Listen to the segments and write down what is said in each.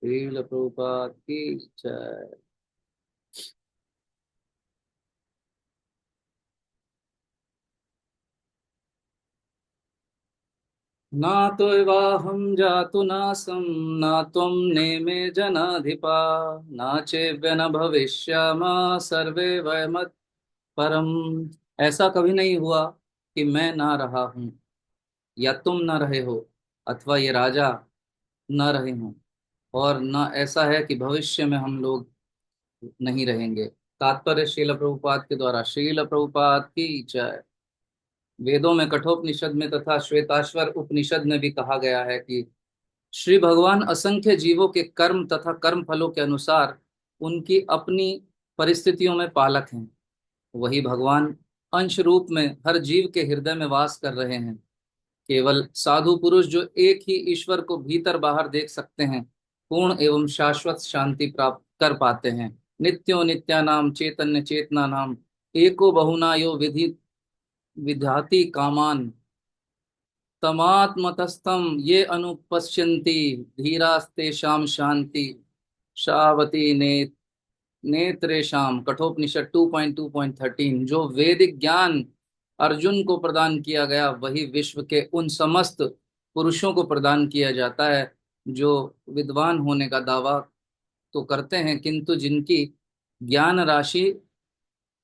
श्रील प्रभुपाद की जय। ना तो वाहम जातु नासम ना त्वं नेमे जनाधिपा ना चेव्य न भविष्यामा सर्वे वयमत परम। ऐसा कभी नहीं हुआ कि मैं ना रहा हूँ या तुम न रहे हो अथवा ये राजा न रहे हों, और न ऐसा है कि भविष्य में हम लोग नहीं रहेंगे। तात्पर्य श्रील प्रभुपाद के द्वारा। श्रील प्रभुपाद की जय। वेदों में कठोपनिषद में तथा श्वेताश्वर उपनिषद में भी कहा गया है कि श्री भगवान असंख्य जीवों के कर्म तथा कर्म फलों के अनुसार उनकी अपनी परिस्थितियों में पालक हैं। वही भगवान अंश रूप में हर जीव के हृदय में वास कर रहे हैं। केवल साधु पुरुष जो एक ही ईश्वर को भीतर बाहर देख सकते हैं पूर्ण एवं शाश्वत शांति प्राप्त कर पाते हैं। नित्यो नित्यानाम चैतन्य चेतना नाम एको बहुना यो विधि विधाति कामान तमात्मतस्थम ये अनुपश्यन्ति धीरास्तेषां शांति शावती ने नेत्रेशम। कठोपनिषद 2.2.13। जो वैदिक ज्ञान अर्जुन को प्रदान किया गया वही विश्व के उन समस्त पुरुषों को प्रदान किया जाता है जो विद्वान होने का दावा तो करते हैं किंतु जिनकी ज्ञान राशि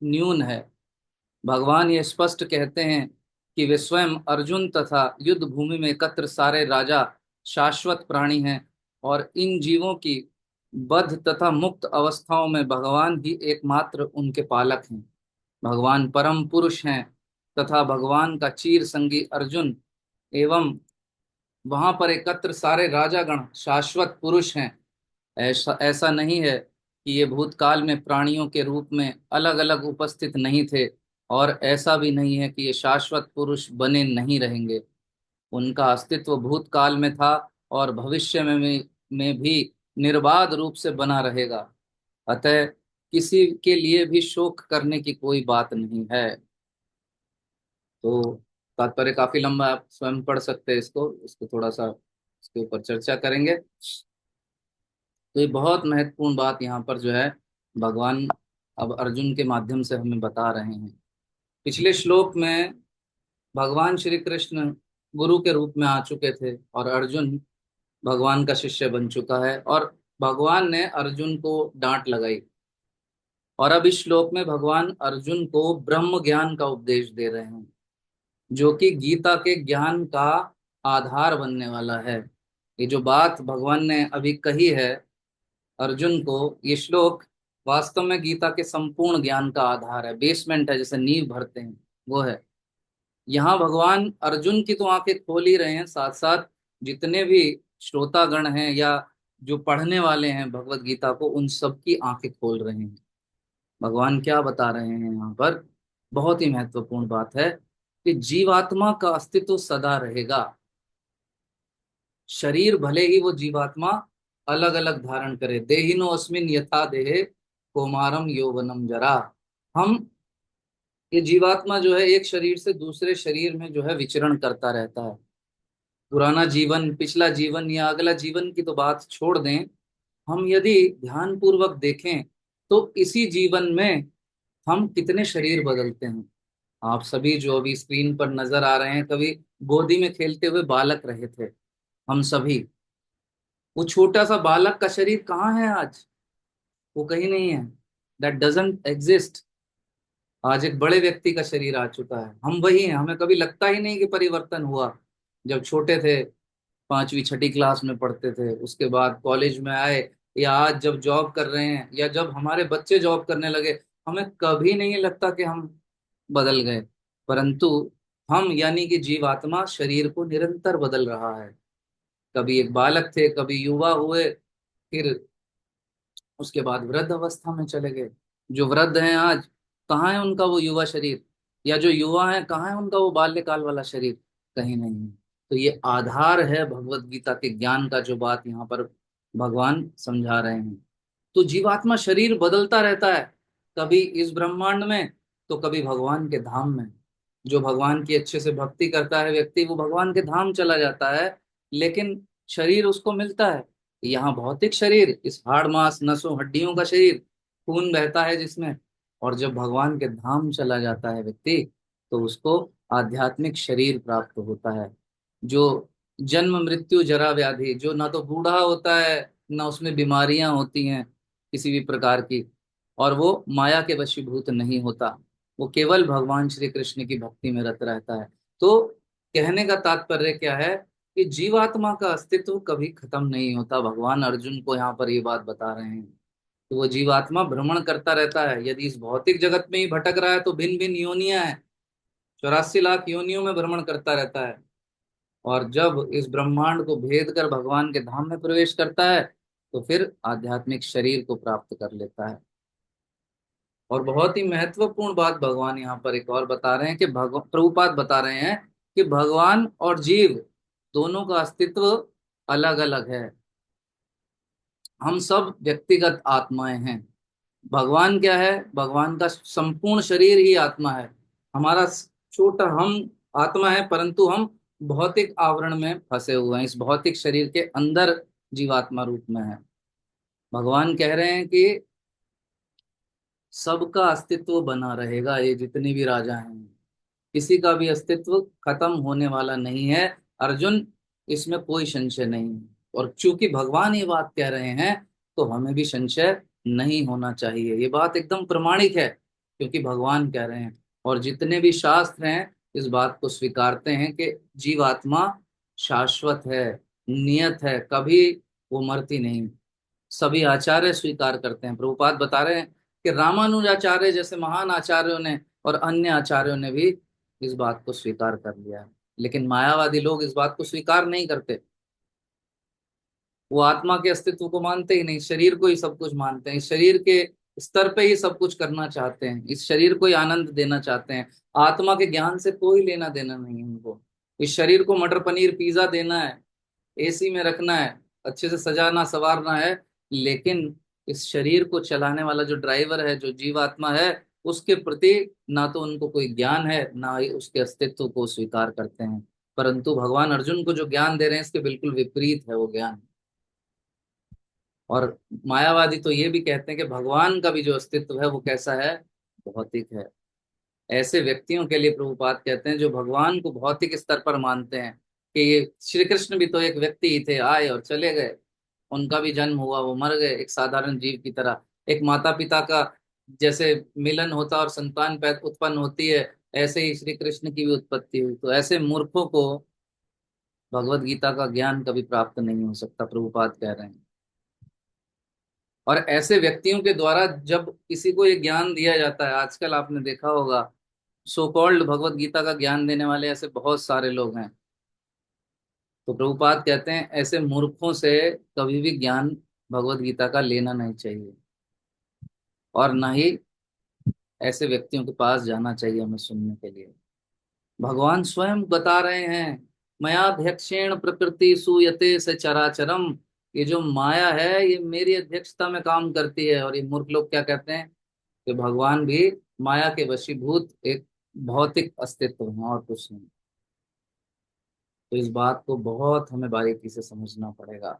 न्यून है। भगवान ये स्पष्ट कहते हैं कि वे स्वयं अर्जुन तथा युद्ध भूमि में एकत्र सारे राजा शाश्वत प्राणी हैं और इन जीवों की बद्ध तथा मुक्त अवस्थाओं में भगवान ही एकमात्र उनके पालक हैं। भगवान परम पुरुष हैं तथा भगवान का चीर संगी अर्जुन एवं वहां पर एकत्र सारे राजागण शाश्वत पुरुष हैं। ऐसा ऐसा नहीं है कि ये भूतकाल में प्राणियों के रूप में अलग अलग उपस्थित नहीं थे, और ऐसा भी नहीं है कि ये शाश्वत पुरुष बने नहीं रहेंगे। उनका अस्तित्व भूतकाल में था और भविष्य में भी निर्बाध रूप से बना रहेगा। अतः किसी के लिए भी शोक करने की कोई बात नहीं है। तो तात्पर्य काफी लंबा है, आप स्वयं पढ़ सकते हैं इसको। इसको थोड़ा सा इसके ऊपर चर्चा करेंगे। तो ये बहुत महत्वपूर्ण बात यहाँ पर जो है भगवान अब अर्जुन के माध्यम से हमें बता रहे हैं। पिछले श्लोक में भगवान श्री कृष्ण गुरु के रूप में आ चुके थे और अर्जुन भगवान का शिष्य बन चुका है, और भगवान ने अर्जुन को डांट लगाई। और अब इस श्लोक में भगवान अर्जुन को ब्रह्म ज्ञान का उपदेश दे रहे हैं जो कि गीता के ज्ञान का आधार बनने वाला है। ये जो बात भगवान ने अभी कही है अर्जुन को, ये श्लोक वास्तव में गीता के संपूर्ण ज्ञान का आधार है, बेसमेंट है, जैसे नींव भरते हैं वो है। यहाँ भगवान अर्जुन की तो आंखें खोल ही रहे हैं, साथ साथ जितने भी श्रोतागण हैं या जो पढ़ने वाले हैं भगवत गीता को उन सबकी आंखें खोल रहे हैं। भगवान क्या बता रहे हैं यहाँ पर, बहुत ही महत्वपूर्ण बात है कि जीवात्मा का अस्तित्व सदा रहेगा। शरीर भले ही वो जीवात्मा अलग अलग धारण करे, देहिनो अस्मिन यथा देहे कौमारम यौवनम जरा। हम ये जीवात्मा जो है एक शरीर से दूसरे शरीर में जो है विचरण करता रहता है। पुराना जीवन, पिछला जीवन या अगला जीवन की तो बात छोड़ दें, हम यदि ध्यान पूर्वक देखें तो इसी जीवन में हम कितने शरीर बदलते हैं। आप सभी जो अभी स्क्रीन पर नजर आ रहे हैं कभी गोदी में खेलते हुए बालक रहे थे। हम सभी, वो छोटा सा बालक का शरीर कहाँ है आज? वो कहीं नहीं है। That doesn't exist. आज एक बड़े व्यक्ति का शरीर आ चुका है, हम वही हैं। हमें कभी लगता ही नहीं कि परिवर्तन हुआ। जब छोटे थे, पांचवी छठी क्लास में पढ़ते थे, उसके बाद कॉलेज में आए, या आज जब जॉब कर रहे हैं या जब हमारे बच्चे जॉब करने लगे, हमें कभी नहीं लगता कि हम बदल गए। परंतु हम यानी कि जीवात्मा शरीर को निरंतर बदल रहा है। कभी एक बालक थे, कभी युवा हुए, फिर उसके बाद वृद्ध अवस्था में चले गए। जो वृद्ध हैं आज, कहाँ है उनका वो युवा शरीर? या जो युवा है कहाँ है उनका वो बाल्यकाल वाला शरीर? कहीं नहीं है। तो ये आधार है भगवत गीता के ज्ञान का, जो बात यहाँ पर भगवान समझा रहे हैं। तो जीवात्मा शरीर बदलता रहता है, कभी इस ब्रह्मांड में तो कभी भगवान के धाम में। जो भगवान की अच्छे से भक्ति करता है व्यक्ति, वो भगवान के धाम चला जाता है, लेकिन शरीर उसको मिलता है। यहाँ भौतिक शरीर, इस हाड़ मांस नसों हड्डियों का शरीर, खून बहता है जिसमें। और जब भगवान के धाम चला जाता है व्यक्ति, तो उसको आध्यात्मिक शरीर प्राप्त होता है, जो जन्म मृत्यु जरा व्याधि, जो ना तो बूढ़ा होता है, ना उसमें बीमारियां होती हैं किसी भी प्रकार की, और वो माया के वशीभूत नहीं होता, वो केवल भगवान श्री कृष्ण की भक्ति में रत रहता है। तो कहने का तात्पर्य क्या है कि जीवात्मा का अस्तित्व कभी खत्म नहीं होता। भगवान अर्जुन को यहाँ पर ये बात बता रहे हैं। तो वो जीवात्मा भ्रमण करता रहता है, यदि इस भौतिक जगत में ही भटक रहा है तो भिन्न भिन्न योनियां हैं, 84 लाख योनियों में भ्रमण करता रहता है। और जब इस ब्रह्मांड को भेद कर भगवान के धाम में प्रवेश करता है, तो फिर आध्यात्मिक शरीर को प्राप्त कर लेता है। और बहुत ही महत्वपूर्ण बात भगवान यहाँ पर एक और बता रहे हैं कि प्रभुपाद बता रहे हैं कि भगवान और जीव दोनों का अस्तित्व अलग अलग है। हम सब व्यक्तिगत आत्माएं हैं। भगवान क्या है? भगवान का संपूर्ण शरीर ही आत्मा है। हमारा छोटा हम आत्मा है, परंतु हम भौतिक आवरण में फंसे हुए हैं, इस भौतिक शरीर के अंदर जीवात्मा रूप में है। भगवान कह रहे हैं कि सबका अस्तित्व बना रहेगा, ये जितने भी राजा हैं, किसी का भी अस्तित्व खत्म होने वाला नहीं है अर्जुन, इसमें कोई संशय नहीं है। और चूंकि भगवान ये बात कह रहे हैं, तो हमें भी संशय नहीं होना चाहिए। ये बात एकदम प्रमाणिक है, क्योंकि भगवान कह रहे हैं। और जितने भी शास्त्र हैं इस बात को स्वीकारते हैं कि जीवात्मा शाश्वत है, नियत है, कभी वो मरती नहीं। सभी आचार्य स्वीकार करते हैं। प्रभुपाद बता रहे हैं कि रामानुजाचार्य जैसे महान आचार्यों ने और अन्य आचार्यों ने भी इस बात को स्वीकार कर लिया है। लेकिन मायावादी लोग इस बात को स्वीकार नहीं करते। वो आत्मा के अस्तित्व को मानते ही नहीं, शरीर को ही सब कुछ मानते हैं, इस शरीर के स्तर पे ही सब कुछ करना चाहते हैं, इस शरीर को ही आनंद देना चाहते हैं। आत्मा के ज्ञान से कोई लेना देना नहीं है उनको। इस शरीर को मटर पनीर पिज्जा देना है, एसी में रखना है, अच्छे से सजाना संवारना है, लेकिन इस शरीर को चलाने वाला जो ड्राइवर है, जो जीवात्मा है, उसके प्रति ना तो उनको कोई ज्ञान है, ना ही उसके अस्तित्व को स्वीकार करते हैं। परंतु भगवान अर्जुन को जो ज्ञान दे रहे हैं, इसके बिल्कुल विपरीत है वो ज्ञान। और मायावादी तो ये भी कहते हैं कि भगवान का भी जो अस्तित्व है वो कैसा है? भौतिक है। ऐसे व्यक्तियों के लिए प्रभुपाद कहते हैं जो भगवान को भौतिक स्तर पर मानते हैं कि ये श्री कृष्ण भी तो एक व्यक्ति ही थे, आए और चले गए, उनका भी जन्म हुआ, वो मर गए एक साधारण जीव की तरह। एक माता पिता का जैसे मिलन होता और संतान पैदा उत्पन्न होती है, ऐसे ही श्री कृष्ण की भी उत्पत्ति हुई। तो ऐसे मूर्खों को भगवत गीता का ज्ञान कभी प्राप्त नहीं हो सकता, प्रभुपाद कह रहे हैं। और ऐसे व्यक्तियों के द्वारा जब किसी को ये ज्ञान दिया जाता है, आजकल आपने देखा होगा, सो कॉल्ड भगवत गीता का ज्ञान देने वाले ऐसे बहुत सारे लोग हैं। तो प्रभुपाद कहते हैं ऐसे मूर्खों से कभी भी ज्ञान भगवत गीता का लेना नहीं चाहिए, और ना ही ऐसे व्यक्तियों के पास जाना चाहिए हमें सुनने के लिए। भगवान स्वयं बता रहे हैं, मयाध्यक्षेण प्रकृति सूयते से चराचरम। ये जो माया है ये मेरी अध्यक्षता में काम करती है। और ये मूर्ख लोग क्या कहते हैं कि भगवान भी माया के वशीभूत एक भौतिक अस्तित्व है और कुछ नहीं। तो इस बात को बहुत हमें बारीकी से समझना पड़ेगा।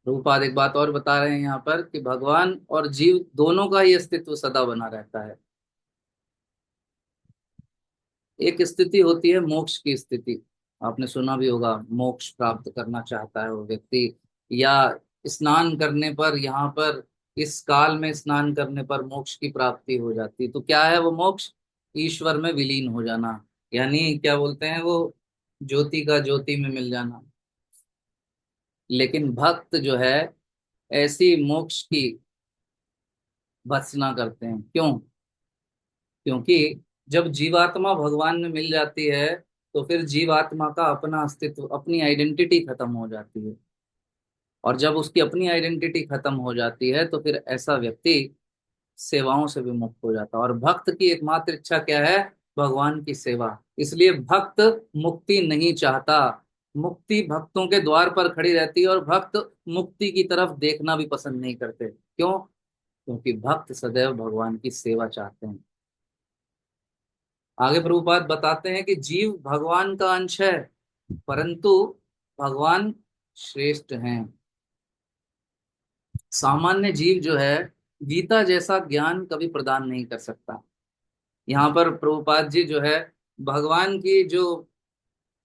रूपाद एक बात और बता रहे हैं यहाँ पर कि भगवान और जीव दोनों का ही अस्तित्व सदा बना रहता है। एक स्थिति होती है मोक्ष की स्थिति, आपने सुना भी होगा, मोक्ष प्राप्त करना चाहता है वो व्यक्ति, या स्नान करने पर, यहाँ पर इस काल में स्नान करने पर मोक्ष की प्राप्ति हो जाती है। तो क्या है वो मोक्ष? ईश्वर में विलीन हो जाना, यानी क्या बोलते हैं वो, ज्योति का ज्योति में मिल जाना। लेकिन भक्त जो है ऐसी मोक्ष की भत्सना करते हैं। क्यों? क्योंकि जब जीवात्मा भगवान में मिल जाती है, तो फिर जीवात्मा का अपना अस्तित्व, अपनी आइडेंटिटी खत्म हो जाती है। और जब उसकी अपनी आइडेंटिटी खत्म हो जाती है, तो फिर ऐसा व्यक्ति सेवाओं से भी मुक्त हो जाता है। और भक्त की एकमात्र इच्छा क्या है? भगवान की सेवा। इसलिए भक्त मुक्ति नहीं चाहता, मुक्ति भक्तों के द्वार पर खड़ी रहती है, और भक्त मुक्ति की तरफ देखना भी पसंद नहीं करते। क्यों? क्योंकि भक्त सदैव भगवान की सेवा चाहते हैं। आगे प्रभुपाद बताते हैं कि जीव भगवान का अंश है, परंतु भगवान श्रेष्ठ हैं। सामान्य जीव जो है गीता जैसा ज्ञान कभी प्रदान नहीं कर सकता। यहाँ पर प्रभुपाद जी जो है भगवान की जो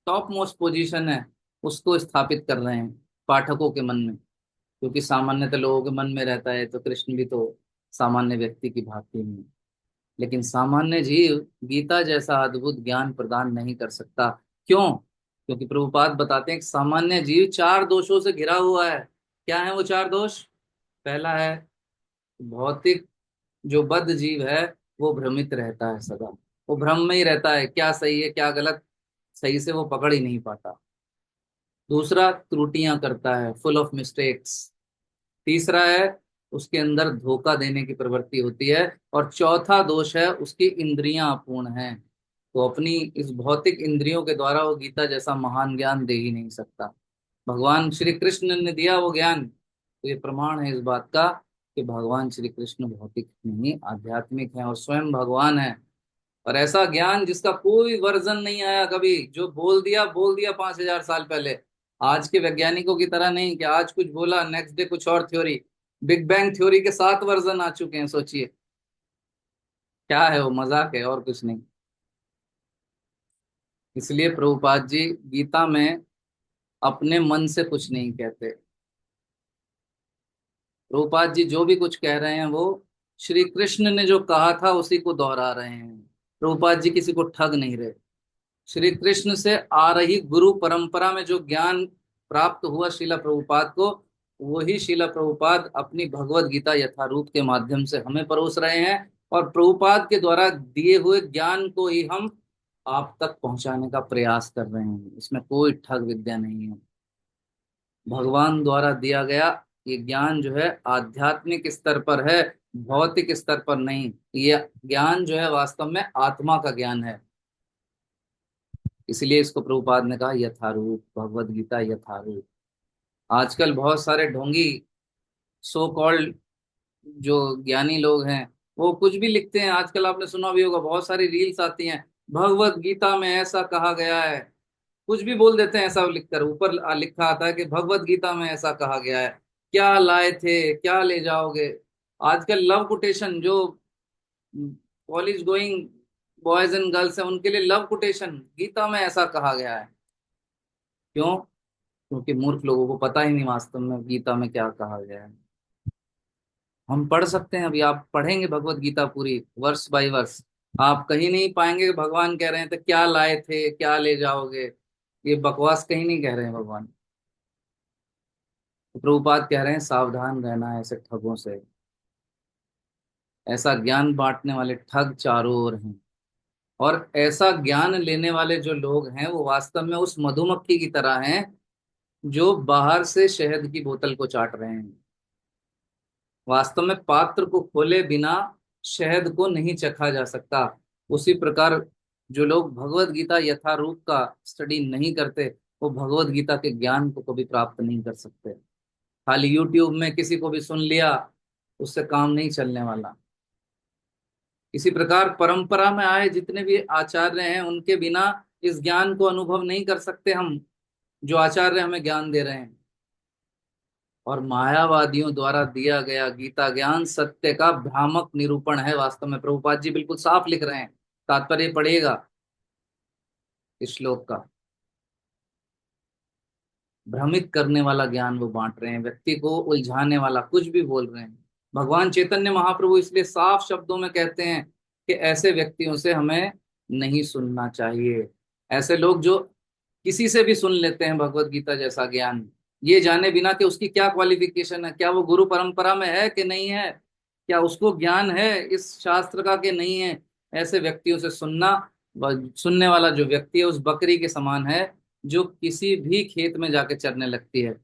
टॉप मोस्ट पोजीशन है उसको स्थापित कर रहे हैं पाठकों के मन में। क्योंकि सामान्यतः लोगों के मन में रहता है तो कृष्ण भी तो सामान्य व्यक्ति की भांति ही है। लेकिन सामान्य जीव गीता जैसा अद्भुत ज्ञान प्रदान नहीं कर सकता। क्यों? क्योंकि प्रभुपाद बताते हैं कि सामान्य जीव चार दोषों से घिरा हुआ है। क्या है वो चार दोष? पहला है भौतिक, जो बद्ध जीव है वो भ्रमित रहता है सदा। वो भ्रम में ही रहता है, क्या सही है क्या गलत सही से वो पकड़ ही नहीं पाता। दूसरा, त्रुटियां करता है, फुल ऑफ मिस्टेक्स। तीसरा है उसके अंदर धोखा देने की प्रवृत्ति होती है। और चौथा दोष है उसकी इंद्रियां अपूर्ण हैं। तो अपनी इस भौतिक इंद्रियों के द्वारा वो गीता जैसा महान ज्ञान दे ही नहीं सकता। भगवान श्री कृष्ण ने दिया वो ज्ञान, तो ये प्रमाण है इस बात का कि भगवान श्री कृष्ण भौतिक नहीं आध्यात्मिक हैं और स्वयं भगवान है। और ऐसा ज्ञान जिसका कोई वर्जन नहीं आया कभी, जो बोल दिया 5,000 साल पहले। आज के वैज्ञानिकों की तरह नहीं कि आज कुछ बोला नेक्स्ट डे कुछ और थ्योरी। बिग बैंग थ्योरी के 7 वर्जन आ चुके हैं, सोचिए। क्या है वो, मजाक है और कुछ नहीं। इसलिए प्रभुपाद जी गीता में अपने मन से कुछ नहीं कहते। प्रभुपाद जी जो भी कुछ कह रहे हैं वो श्री कृष्ण ने जो कहा था उसी को दोहरा रहे हैं। प्रभुपाद जी किसी को ठग नहीं रहे। श्री कृष्ण से आ रही गुरु परंपरा में जो ज्ञान प्राप्त हुआ शिला प्रभुपाद को, वही शिला प्रभुपाद अपनी भगवत गीता यथारूप के माध्यम से हमें परोस रहे हैं। और प्रभुपाद के द्वारा दिए हुए ज्ञान को ही हम आप तक पहुंचाने का प्रयास कर रहे हैं। इसमें कोई ठग विद्या नहीं है। भगवान द्वारा दिया गया ये ज्ञान जो है आध्यात्मिक स्तर पर है, भौतिक स्तर पर नहीं। ये ज्ञान जो है वास्तव में आत्मा का ज्ञान है। इसलिए इसको प्रभुपाद ने कहा यथारूप, भगवत गीता यथारूप। आजकल बहुत सारे ढोंगी सो कॉल्ड जो ज्ञानी लोग हैं वो कुछ भी लिखते हैं। आजकल आपने सुना भी होगा, बहुत सारी रील्स आती हैं, भगवत गीता में ऐसा कहा गया है। कुछ भी बोल देते हैं ऐसा लिखकर, ऊपर लिखा आता है कि भगवत गीता में ऐसा कहा गया है। क्या लाए थे, क्या ले जाओगे। आजकल लव कोटेशन, जो college going boys and girls हैं उनके लिए लव कोटेशन, गीता में ऐसा कहा गया है। क्यों? क्योंकि मूर्ख लोगों को पता ही नहीं वास्तव में गीता में क्या कहा गया है। हम पढ़ सकते हैं, अभी आप पढ़ेंगे भगवत गीता पूरी वर्ष बाय वर्ष, आप कहीं नहीं पाएंगे कि भगवान कह रहे हैं तो क्या लाए थे क्या ले जाओगे। ये बकवास कहीं नहीं कह रहे हैं भगवान। तो प्रभुपाद कह रहे हैं सावधान रहना है ऐसे ठगों से। ऐसा ज्ञान बांटने वाले ठग चारों ओर हैं। और ऐसा ज्ञान लेने वाले जो लोग हैं वो वास्तव में उस मधुमक्खी की तरह हैं जो बाहर से शहद की बोतल को चाट रहे हैं। वास्तव में पात्र को खोले बिना शहद को नहीं चखा जा सकता। उसी प्रकार जो लोग भगवत गीता यथारूप का स्टडी नहीं करते वो भगवत गीता के ज्ञान को कभी प्राप्त नहीं कर सकते। खाली यूट्यूब में किसी को भी सुन लिया उससे काम नहीं चलने वाला। इसी प्रकार परंपरा में आए जितने भी आचार्य हैं उनके बिना इस ज्ञान को अनुभव नहीं कर सकते हम, जो आचार्य हमें ज्ञान दे रहे हैं। और मायावादियों द्वारा दिया गया गीता ज्ञान सत्य का भ्रामक निरूपण है। वास्तव में प्रभुपाद जी बिल्कुल साफ लिख रहे हैं, तात्पर्य पढ़िएगा इस श्लोक का। भ्रमित करने वाला ज्ञान वो बांट रहे हैं, व्यक्ति को उलझाने वाला कुछ भी बोल रहे हैं। भगवान चैतन्य महाप्रभु इसलिए साफ शब्दों में कहते हैं कि ऐसे व्यक्तियों से हमें नहीं सुनना चाहिए। ऐसे लोग जो किसी से भी सुन लेते हैं भगवत गीता जैसा ज्ञान, ये जाने बिना कि उसकी क्या क्वालिफिकेशन है, क्या वो गुरु परंपरा में है कि नहीं है, क्या उसको ज्ञान है इस शास्त्र का कि नहीं है। ऐसे व्यक्तियों से सुनना, सुनने वाला जो व्यक्ति है उस बकरी के समान है जो किसी भी खेत में जाके चरने लगती है।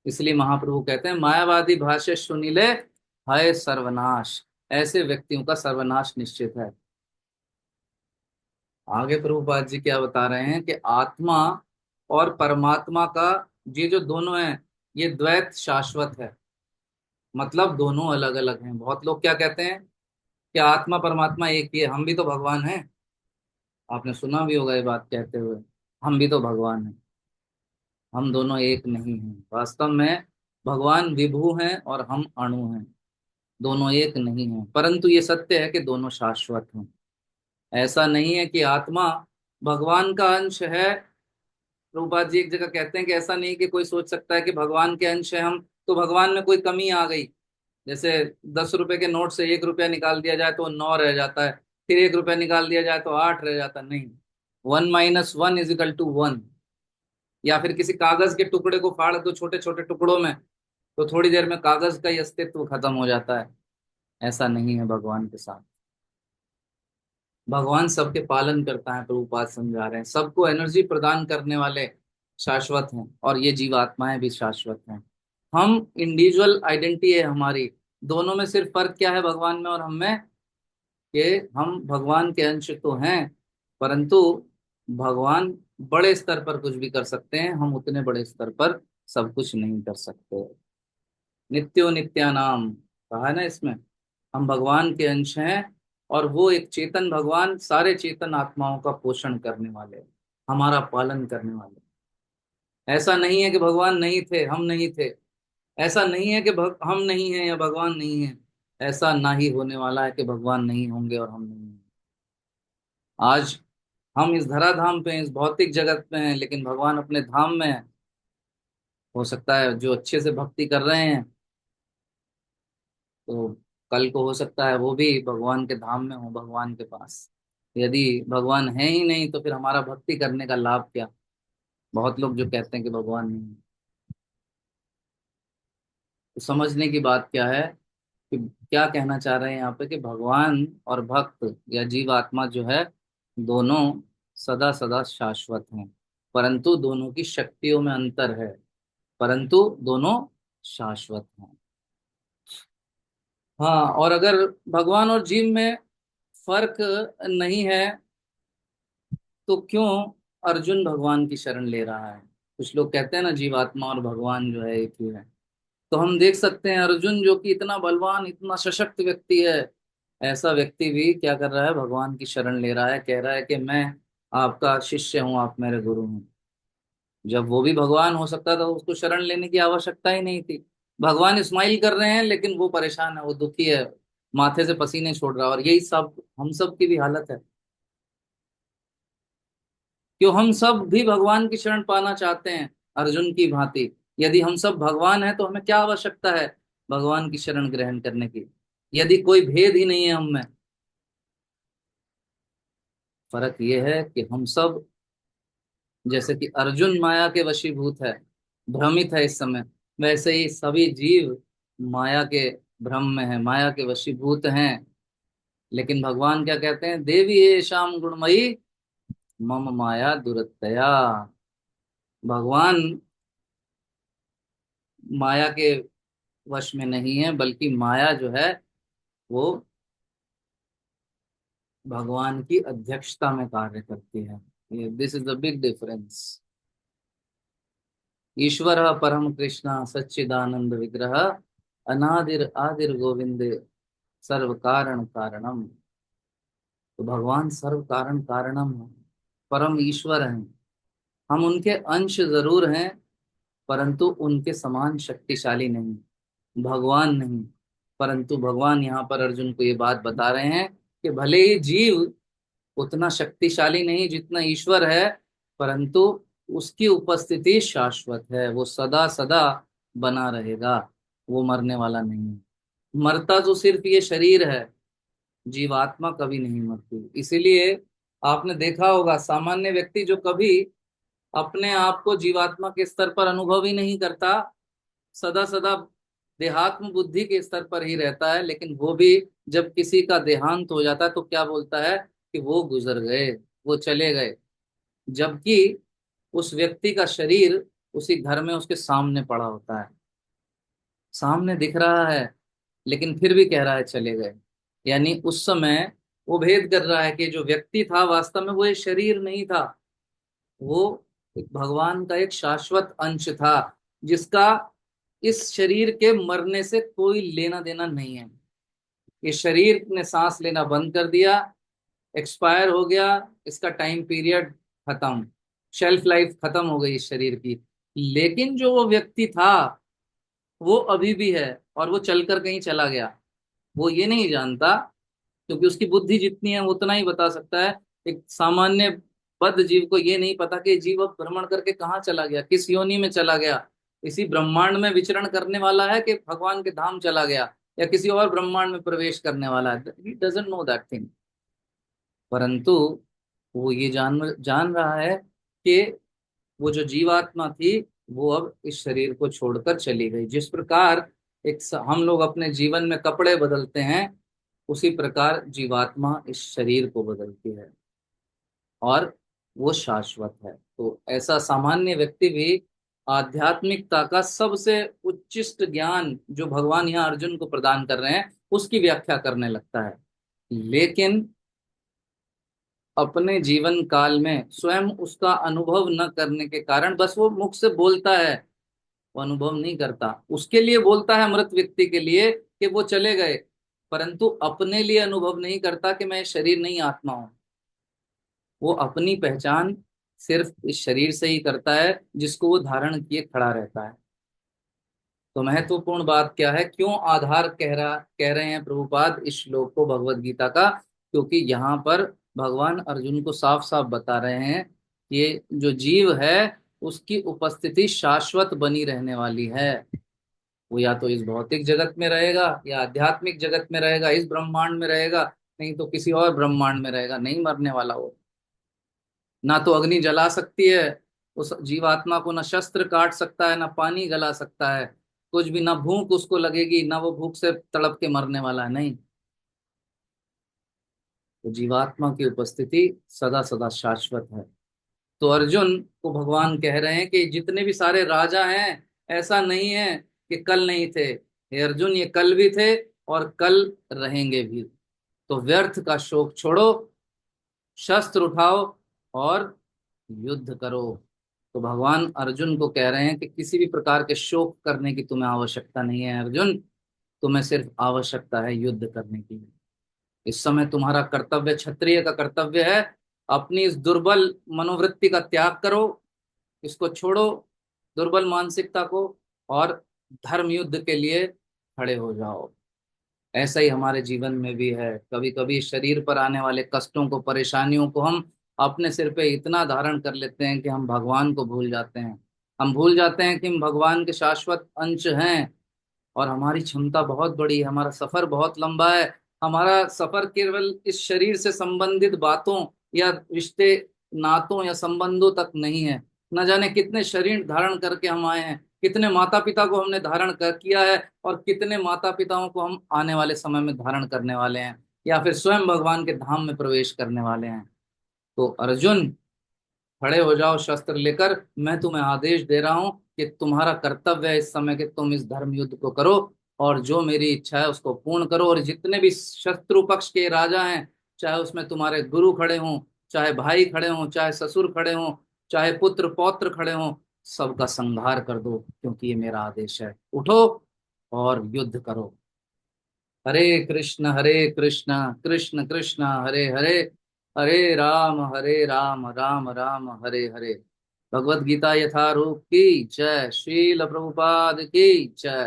इसलिए महाप्रभु कहते हैं मायावादी भाष्य सुनिले है सर्वनाश। ऐसे व्यक्तियों का सर्वनाश निश्चित है। आगे प्रभुपाद जी क्या बता रहे हैं कि आत्मा और परमात्मा का ये जो दोनों है ये द्वैत शाश्वत है। मतलब दोनों अलग अलग हैं। बहुत लोग क्या कहते हैं कि आत्मा परमात्मा एक ही है, हम भी तो भगवान हैं। आपने सुना भी होगा ये बात कहते हुए, हम भी तो भगवान हैं। हम दोनों एक नहीं हैं। वास्तव में भगवान विभु हैं और हम अणु हैं, दोनों एक नहीं हैं। परंतु ये सत्य है कि दोनों शाश्वत हैं। ऐसा नहीं है कि आत्मा भगवान का अंश है। प्रभुपाद जी एक जगह कहते हैं कि ऐसा नहीं कि कोई सोच सकता है कि भगवान के अंश है हम, तो भगवान में कोई कमी आ गई। जैसे 10 रुपए के नोट से 1 रुपया निकाल दिया जाए तो 9 रह जाता है, फिर 1 रुपया निकाल दिया जाए तो 8 रह जाता है। नहीं, 1 - 1 = 1। या फिर किसी कागज के टुकड़े को फाड़ दो छोटे छोटे टुकड़ों में, तो थोड़ी देर में कागज का ही अस्तित्व खत्म हो जाता है। ऐसा नहीं है भगवान के साथ। भगवान सबके पालन करता है, प्रभुपाद समझा रहे हैं, सबको एनर्जी प्रदान करने वाले शाश्वत हैं, और ये जीवात्माएं भी शाश्वत हैं। हम इंडिविजुअल आइडेंटिटी है हमारी। दोनों में सिर्फ फर्क क्या है, भगवान में और हम में, कि हम भगवान के अंश तो हैं, परंतु भगवान बड़े स्तर पर कुछ भी कर सकते हैं, हम उतने बड़े स्तर पर सब कुछ नहीं कर सकते। नित्यो नित्यानाम कहा है ना इसमें। हम भगवान के अंश हैं, और वो एक चेतन भगवान सारे चेतन आत्माओं का पोषण करने वाले, हमारा पालन करने वाले। ऐसा नहीं है कि भगवान नहीं थे, हम नहीं थे। ऐसा नहीं है कि हम नहीं हैं या भगवान नहीं है। ऐसा ना ही होने वाला है कि भगवान नहीं होंगे और हम नहीं हैं। आज हम इस धराधाम पे हैं, इस भौतिक जगत में हैं, लेकिन भगवान अपने धाम में है। हो सकता है जो अच्छे से भक्ति कर रहे हैं, तो कल को हो सकता है वो भी भगवान के धाम में हो, भगवान के पास। यदि भगवान है ही नहीं तो फिर हमारा भक्ति करने का लाभ क्या। बहुत लोग जो कहते हैं कि भगवान नहीं है, तो समझने की बात क्या है कि क्या कहना चाह रहे हैं यहाँ पे, कि भगवान और भक्त या जीव आत्मा जो है, दोनों सदा सदा शाश्वत हैं, परंतु दोनों की शक्तियों में अंतर है, परंतु दोनों शाश्वत हैं। हाँ, और अगर भगवान और जीव में फर्क नहीं है, तो क्यों अर्जुन भगवान की शरण ले रहा है। कुछ लोग कहते हैं ना जीवात्मा और भगवान जो है एक ही है। तो हम देख सकते हैं अर्जुन जो कि इतना बलवान, इतना सशक्त व्यक्ति है, ऐसा व्यक्ति भी क्या कर रहा है, भगवान की शरण ले रहा है, कह रहा है कि मैं आपका शिष्य हूँ, आप मेरे गुरु हैं। जब वो भी भगवान हो सकता था, उसको शरण लेने की आवश्यकता ही नहीं थी। भगवान स्माइल कर रहे हैं लेकिन वो परेशान है, वो दुखी है, माथे से पसीने छोड़ रहा है, और यही सब हम सब की भी हालत है। क्यों हम सब भी भगवान की शरण पाना चाहते हैं, अर्जुन की भांति। यदि हम सब भगवान हैं तो हमें क्या आवश्यकता है भगवान की शरण ग्रहण करने की, यदि कोई भेद ही नहीं है हम में। फर्क ये है कि हम सब, जैसे कि अर्जुन माया के वशीभूत है, भ्रमित है इस समय, वैसे ही सभी जीव माया के भ्रम में है, माया के वशीभूत हैं। लेकिन भगवान क्या कहते हैं, देवी ये शाम गुणमयी मम माया दुरत्यया। भगवान माया के वश में नहीं है, बल्कि माया जो है वो भगवान की अध्यक्षता में कार्य करती है। ये this is the big difference. ईश्वर परम कृष्ण सच्चिदानंद विग्रह अनादिर आदिर गोविंद सर्व कारण कारणम। तो भगवान सर्व कारण कारणम है, परम ईश्वर हैं। हम उनके अंश जरूर हैं, परंतु उनके समान शक्तिशाली नहीं, भगवान नहीं। परंतु भगवान यहाँ पर अर्जुन को ये बात बता रहे हैं कि भले ही जीव उतना शक्तिशाली नहीं जितना ईश्वर है, परंतु उसकी उपस्थिति शाश्वत है, वो सदा सदा बना रहेगा, वो मरने वाला नहीं है। मरता तो सिर्फ ये शरीर है, जीवात्मा कभी नहीं मरती। इसीलिए आपने देखा होगा सामान्य व्यक्ति जो कभी अपने आप को जीवात्मा के स्तर पर अनुभव ही नहीं करता, सदा सदा देहात्म बुद्धि के स्तर पर ही रहता है, लेकिन वो भी जब किसी का देहांत हो जाता है तो क्या बोलता है कि वो गुजर गए, वो चले गए, जबकि उस व्यक्ति का शरीर उसी घर में उसके सामने पड़ा होता है, सामने दिख रहा है, लेकिन फिर भी कह रहा है चले गए। यानी उस समय वो भेद कर रहा है कि जो व्यक्ति था वास्तव में वो एक शरीर नहीं था, वो एक भगवान का एक शाश्वत अंश था, जिसका इस शरीर के मरने से कोई लेना देना नहीं है। ये शरीर ने सांस लेना बंद कर दिया, एक्सपायर हो गया, इसका टाइम पीरियड खत्म, शेल्फ लाइफ खत्म हो गई इस शरीर की। लेकिन जो वो व्यक्ति था वो अभी भी है, और वो चलकर कहीं चला गया, वो ये नहीं जानता, क्योंकि उसकी बुद्धि जितनी है वो उतना ही बता सकता है। एक सामान्य बद्ध जीव को ये नहीं पता कि जीव अब भ्रमण करके कहाँ चला गया, किस योनि में चला गया, इसी ब्रह्मांड में विचरण करने वाला है कि भगवान के धाम चला गया, या किसी और ब्रह्मांड में प्रवेश करने वाला है। He doesn't know that thing. परंतु वो ये जान जान रहा है कि वो जो जीवात्मा थी वो अब इस शरीर को छोड़कर चली गई। जिस प्रकार हम लोग अपने जीवन में कपड़े बदलते हैं, उसी प्रकार जीवात्मा इस शरीर को बदलती है, और वो शाश्वत है। तो ऐसा सामान्य व्यक्ति भी आध्यात्मिकता का सबसे उच्चिष्ट ज्ञान जो भगवान यहाँ अर्जुन को प्रदान कर रहे हैं उसकी व्याख्या करने लगता है। लेकिन अपने जीवन काल में स्वयं उसका अनुभव न करने के कारण बस वो मुख से बोलता है, वो अनुभव नहीं करता। उसके लिए बोलता है, मृत व्यक्ति के लिए, कि वो चले गए, परंतु अपने लिए अनुभव नहीं करता कि मैं शरीर नहीं आत्मा हूं। वो अपनी पहचान सिर्फ इस शरीर से ही करता है जिसको वो धारण किए खड़ा रहता है। तो महत्वपूर्ण बात क्या है, क्यों आधार कह रहे हैं प्रभुपाद इस श्लोक को भगवत गीता का? क्योंकि यहाँ पर भगवान अर्जुन को साफ साफ बता रहे हैं कि ये जो जीव है उसकी उपस्थिति शाश्वत बनी रहने वाली है। वो या तो इस भौतिक जगत में रहेगा, या आध्यात्मिक जगत में रहेगा, इस ब्रह्मांड में रहेगा, नहीं तो किसी और ब्रह्मांड में रहेगा, नहीं मरने वाला वो। ना तो अग्नि जला सकती है उस जीवात्मा को, ना शस्त्र काट सकता है, ना पानी गला सकता है, कुछ भी, ना भूख उसको लगेगी, ना वो भूख से तड़प के मरने वाला है, नहीं। तो जीवात्मा की उपस्थिति सदा सदा शाश्वत है। तो अर्जुन को भगवान कह रहे हैं कि जितने भी सारे राजा हैं, ऐसा नहीं है कि कल नहीं थे। हे अर्जुन, ये कल भी थे और कल रहेंगे भी। तो व्यर्थ का शोक छोड़ो, शस्त्र उठाओ और युद्ध करो। तो भगवान अर्जुन को कह रहे हैं कि किसी भी प्रकार के शोक करने की तुम्हें आवश्यकता नहीं है अर्जुन, तुम्हें सिर्फ आवश्यकता है युद्ध करने की। इस समय तुम्हारा कर्तव्य, क्षत्रिय का कर्तव्य है, अपनी इस दुर्बल मनोवृत्ति का त्याग करो, इसको छोड़ो, दुर्बल मानसिकता को, और धर्म युद्ध के लिए खड़े हो जाओ। ऐसा ही हमारे जीवन में भी है। कभी कभी शरीर पर आने वाले कष्टों को, परेशानियों को हम अपने सिर पे इतना धारण कर लेते हैं कि हम भगवान को भूल जाते हैं। हम भूल जाते हैं कि हम भगवान के शाश्वत अंश हैं, और हमारी क्षमता बहुत बड़ी है, हमारा सफर बहुत लंबा है। हमारा सफर केवल इस शरीर से संबंधित बातों या रिश्ते, नातों या संबंधों तक नहीं है। न जाने कितने शरीर धारण करके हम आए हैं, कितने माता पिता को हमने धारण कर किया है, और कितने माता पिताओं को हम आने वाले समय में धारण करने वाले हैं, या फिर स्वयं भगवान के धाम में प्रवेश करने वाले हैं। तो अर्जुन, खड़े हो जाओ शस्त्र लेकर। मैं तुम्हें आदेश दे रहा हूं कि तुम्हारा कर्तव्य है इस समय कि तुम इस धर्म युद्ध को करो, और जो मेरी इच्छा है उसको पूर्ण करो। और जितने भी शत्रु पक्ष के राजा हैं, चाहे उसमें तुम्हारे गुरु खड़े हों, चाहे भाई खड़े हों, चाहे ससुर खड़े हों, चाहे पुत्र पौत्र खड़े हों, सबका संहार कर दो, क्योंकि ये मेरा आदेश है। उठो और युद्ध करो। हरे कृष्ण कृष्ण कृष्ण हरे हरे, हरे राम राम राम हरे हरे। भगवत गीता यथारूप की जय। श्रील प्रभुपाद की जय।